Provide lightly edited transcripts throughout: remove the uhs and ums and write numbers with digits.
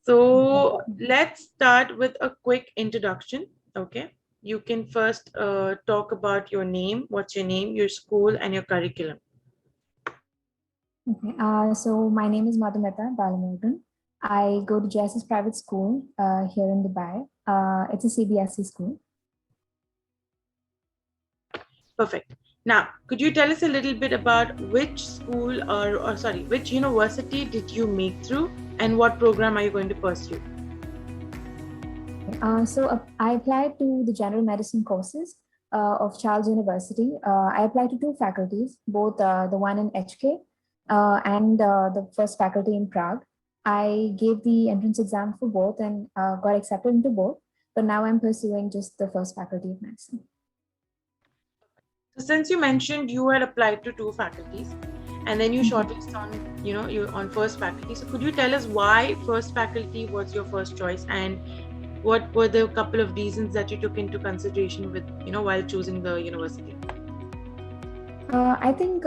So let's start with a quick introduction. Okay. You can first talk about your name, what's your name, your school, and your curriculum. Okay. So my name is Madhumita Balamurgan. I go to JSS Private School here in Dubai. It's a CBSE school. Perfect. Now, could you tell us a little bit about which school or sorry, which university did you make through and what program are you going to pursue? I applied to the general medicine courses of Charles University. I applied to two faculties, both the one in HK and the first faculty in Prague. I gave the entrance exam for both and got accepted into both. But now I'm pursuing just the first faculty of medicine. So since you mentioned you had applied to two faculties and then you shortlisted on, you on first faculty. So could you tell us why first faculty was your first choice and what were the couple of reasons that you took into consideration with, while choosing the university? I think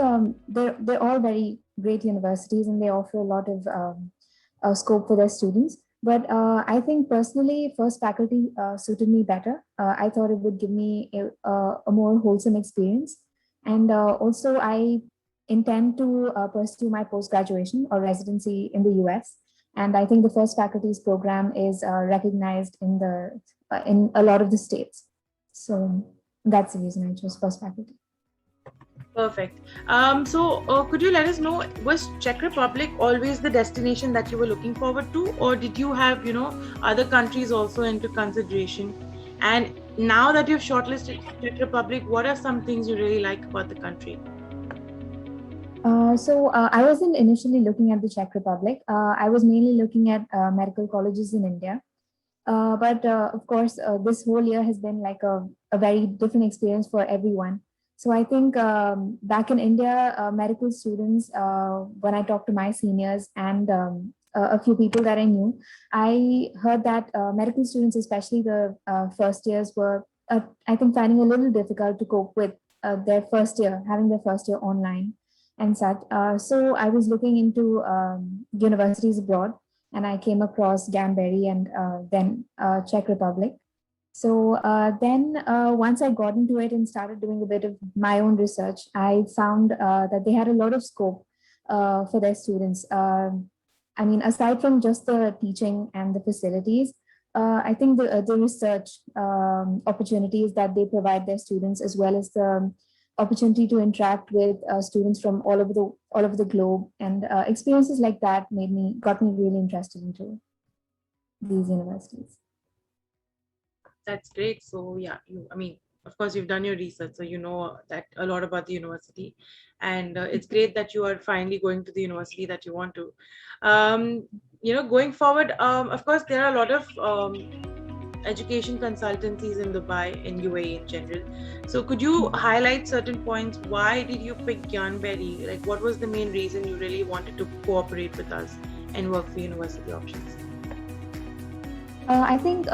they're all very great universities and they offer a lot of scope for their students. But I think personally, first faculty suited me better. I thought it would give me a more wholesome experience. And also, I intend to pursue my post graduation or residency in the US. And I think the first faculty's program is recognized in a lot of the states. So that's the reason I chose first faculty. Perfect. Could you let us know, was Czech Republic always the destination that you were looking forward to, or did you have, other countries also into consideration? And now that you've shortlisted Czech Republic, what are some things you really like about the country? I wasn't initially looking at the Czech Republic. I was mainly looking at medical colleges in India. But of course, this whole year has been like a very different experience for everyone. So I think back in India, medical students, when I talked to my seniors and a few people that I knew, I heard that medical students, especially the first years, were, I think, finding a little difficult to cope with their first year, having their first year online and such. So I was looking into universities abroad and I came across Ganberry and then Czech Republic. So once I got into it and started doing a bit of my own research, I found that they had a lot of scope for their students. I mean, aside from just the teaching and the facilities, I think the research opportunities that they provide their students, as well as the opportunity to interact with students from all over the globe, and experiences like that got me really interested into these universities. That's great. So yeah, I mean, of course, you've done your research, so you know that a lot about the university, and it's great that you are finally going to the university that you want to. Going forward, of course, there are a lot of education consultancies in Dubai and UAE in general. So could you highlight certain points? Why did you pick Gyanberry? Like, what was the main reason you really wanted to cooperate with us and work for university options? I think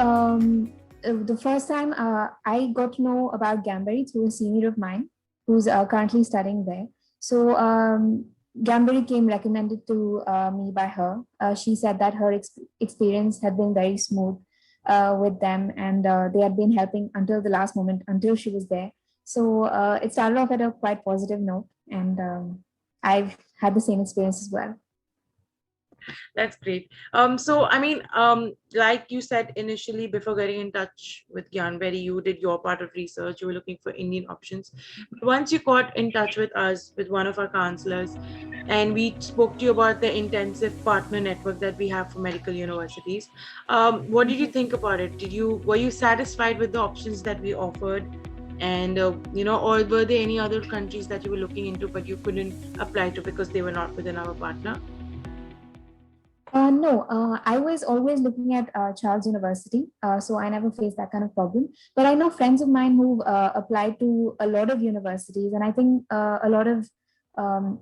the first time I got to know about Ganberry through a senior of mine who's currently studying there. So Ganberry came recommended to me by her. She said that her experience had been very smooth with them, and they had been helping until the last moment, until she was there. So it started off at a quite positive note, and I've had the same experience as well. That's great. Like you said initially, before getting in touch with Gyanberry, you did your part of research. You were looking for Indian options. But once you got in touch with us, with one of our counselors, and we spoke to you about the intensive partner network that we have for medical universities, what did you think about it? Were you satisfied with the options that we offered? And or were there any other countries that you were looking into but you couldn't apply to because they were not within our partner? No, I was always looking at Charles University, so I never faced that kind of problem. But I know friends of mine who applied to a lot of universities, and I think a lot of um,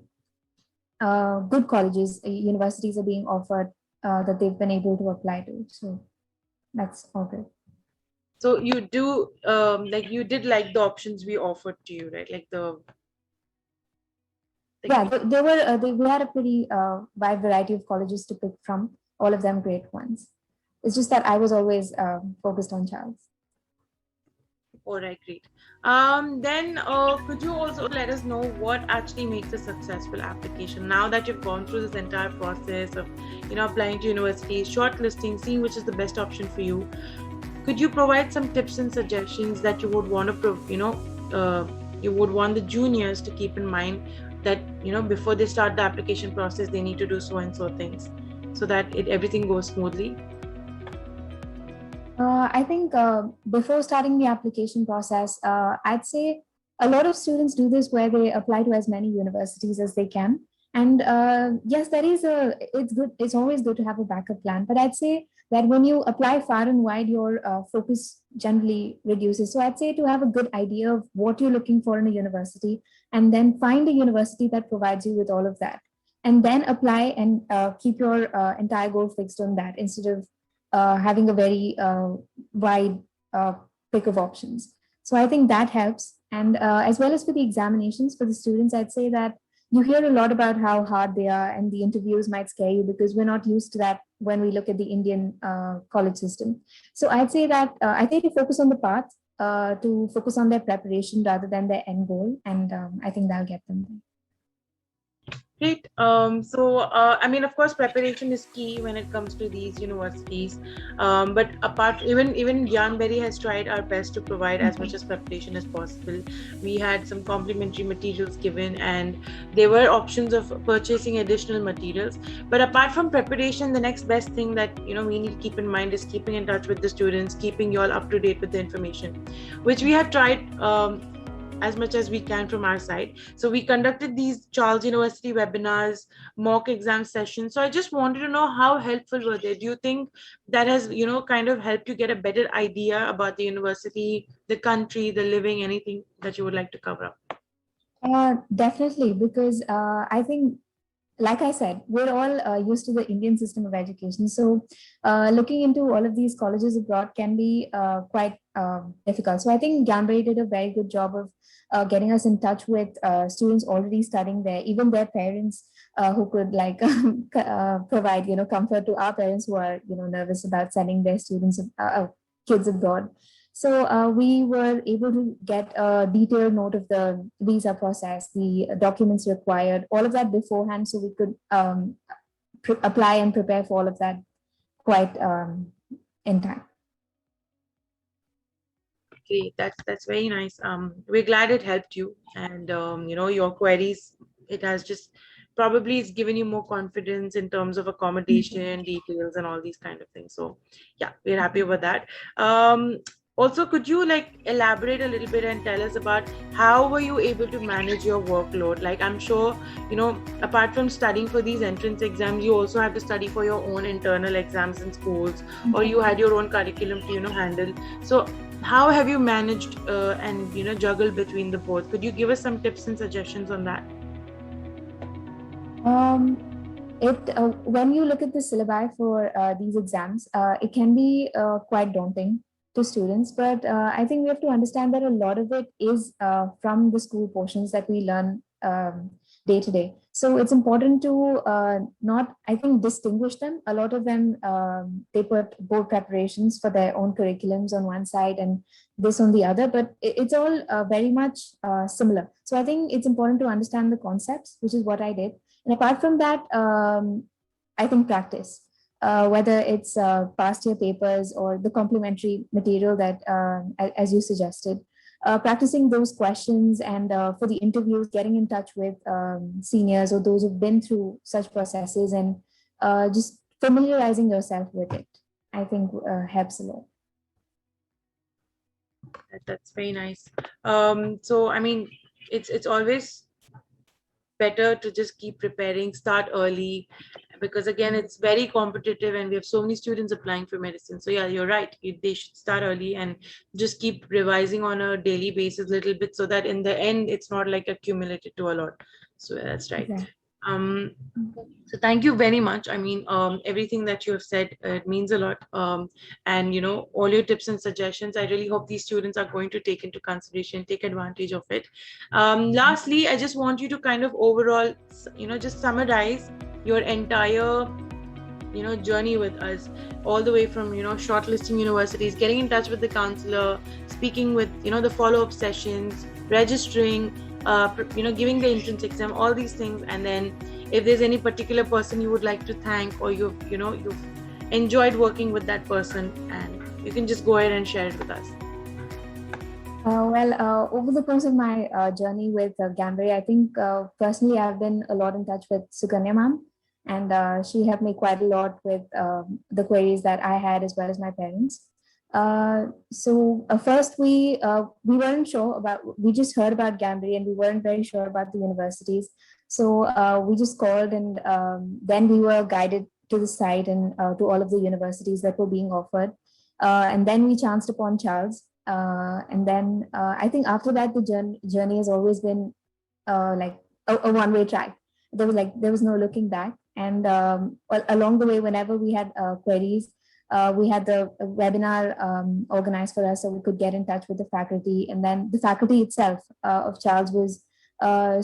good colleges, universities are being offered that they've been able to apply to. So that's all good. So you do like you did like the options we offered to you, right? Like Yeah, we had a pretty wide variety of colleges to pick from, all of them great ones. It's just that I was always focused on Charles. All right, great. Then could you also let us know what actually makes a successful application? Now that you've gone through this entire process of, applying to universities, shortlisting, seeing which is the best option for you, could you provide some tips and suggestions that you would want to, you would want the juniors to keep in mind that, before they start the application process, they need to do so and so things so that everything goes smoothly? I think before starting the application process, I'd say a lot of students do this where they apply to as many universities as they can. And yes, it's good. It's always good to have a backup plan. But I'd say that when you apply far and wide, your focus generally reduces. So I'd say to have a good idea of what you're looking for in a university, and then find a university that provides you with all of that. And then apply and keep your entire goal fixed on that instead of having a very wide pick of options. So I think that helps. And as well as for the examinations for the students, I'd say that you hear a lot about how hard they are, and the interviews might scare you because we're not used to that when we look at the Indian college system. So I'd say that I think to focus on the path, to focus on their preparation rather than their end goal. And I think that'll get them there. Great. I mean, of course, preparation is key when it comes to these universities. But even Gyanberry has tried our best to provide as much as preparation as possible. We had some complimentary materials given, and there were options of purchasing additional materials. But apart from preparation, the next best thing that we need to keep in mind is keeping in touch with the students, keeping you all up to date with the information, which we have tried as much as we can from our side. So we conducted these Charles University webinars, mock exam sessions. So I just wanted to know how helpful were they? Do you think that has, kind of helped you get a better idea about the university, the country, the living, anything that you would like to cover up? Definitely, because I think, like I said, we're all used to the Indian system of education. So looking into all of these colleges abroad can be quite difficult. So I think Gyanberry did a very good job of getting us in touch with students already studying there, even their parents who could provide, comfort to our parents who are, nervous about sending their kids abroad. So we were able to get a detailed note of the visa process, the documents required, all of that beforehand, so we could apply and prepare for all of that quite in time. Great, that's very nice. We're glad it helped you, and your queries. It has just probably it's given you more confidence in terms of accommodation details and all these kind of things. So yeah, we're happy about that. Also, could you elaborate a little bit and tell us about how were you able to manage your workload? I'm sure, apart from studying for these entrance exams, you also have to study for your own internal exams in schools, or you had your own curriculum to, handle. So how have you managed and, juggle between the both? Could you give us some tips and suggestions on that? When you look at the syllabi for these exams, it can be quite daunting to students, but I think we have to understand that a lot of it is from the school portions that we learn day to day. So it's important to not, I think, distinguish them. A lot of them, they put board preparations for their own curriculums on one side and this on the other, but it's all very much similar. So I think it's important to understand the concepts, which is what I did. And apart from that, I think practice. Whether it's past year papers or the complementary material that, as you suggested, practicing those questions, and for the interviews, getting in touch with seniors or those who've been through such processes, and just familiarizing yourself with it, I think helps a lot. That's very nice. So, I mean, it's always better to just keep preparing, start early, because again, it's very competitive and we have so many students applying for medicine. So yeah, you're right. They should start early and just keep revising on a daily basis a little bit so that in the end, it's not accumulated to a lot. So that's right. Yeah. So thank you very much. I mean, everything that you have said, it means a lot. And all your tips and suggestions, I really hope these students are going to take into consideration, take advantage of it. Lastly, I just want you to kind of overall, just summarize your entire journey with us, all the way from shortlisting universities, getting in touch with the counselor, speaking with the follow-up sessions, registering, giving the entrance exam, all these things. And then if there's any particular person you would like to thank, or you've enjoyed working with that person, and you can just go ahead and share it with us. Over the course of my journey with Gambari, I think personally I've been a lot in touch with Sukanya ma'am, and she helped me quite a lot with the queries that I had as well as my parents. First we weren't sure about, we just heard about Gambari and we weren't very sure about the universities. So we just called, and then we were guided to the site and to all of the universities that were being offered. And then we chanced upon Charles. And then I think after that, the journey has always been like a one-way track. There was no looking back. And along the way, whenever we had queries, we had the webinar organized for us so we could get in touch with the faculty. And then the faculty itself of Charles was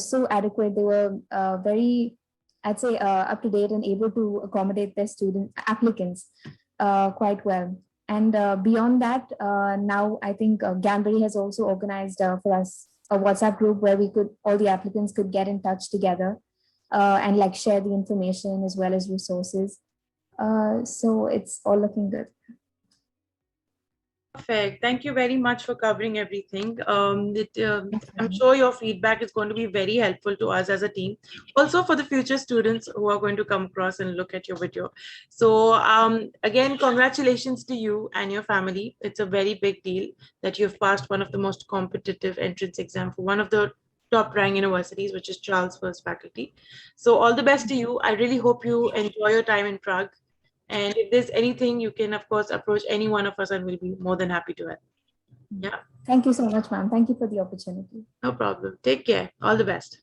so adequate. They were very, I'd say, up to date and able to accommodate their student applicants quite well. And beyond that, now I think Gambari has also organized for us a WhatsApp group where all the applicants could get in touch together and like share the information as well as resources. So it's all looking good. Perfect. Thank you very much for covering everything. I'm sure your feedback is going to be very helpful to us as a team. Also for the future students who are going to come across and look at your video. So again, congratulations to you and your family. It's a very big deal that you've passed one of the most competitive entrance exam for one of the top ranked universities, which is Charles First Faculty. So all the best to you. I really hope you enjoy your time in Prague. And if there's anything, you can, of course, approach any one of us and we'll be more than happy to help. Yeah. Thank you so much, ma'am. Thank you for the opportunity. No problem. Take care. All the best.